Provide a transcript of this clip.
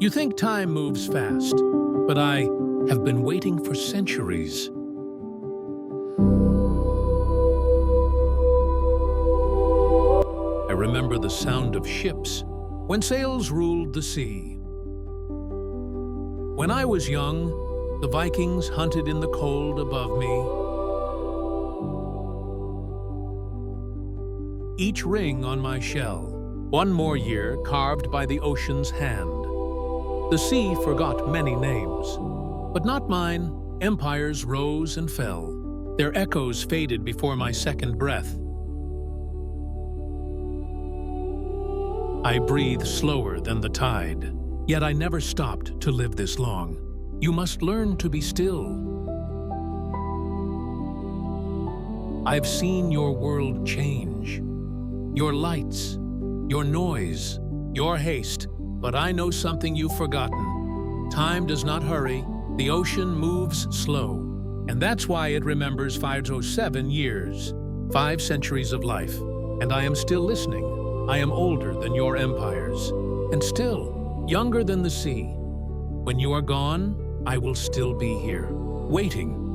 You think time moves fast, but I have been waiting for centuries. I remember the sound of ships when sails ruled the sea. When I was young, the Vikings hunted in the cold above me. Each ring on my shell, one more year carved by the ocean's hand. The sea forgot many names, but not mine. Empires rose and fell. Their echoes faded before my second breath. I breathe slower than the tide, yet I never stopped to live this long. You must learn to be still. I've seen your world change, your lights, your noise, your haste, but I know something you've forgotten. Time does not hurry, the ocean moves slow, and that's why it remembers 507 years, 5 centuries of life, and I am still listening. I am older than your empires, and still younger than the sea. When you are gone, I will still be here, waiting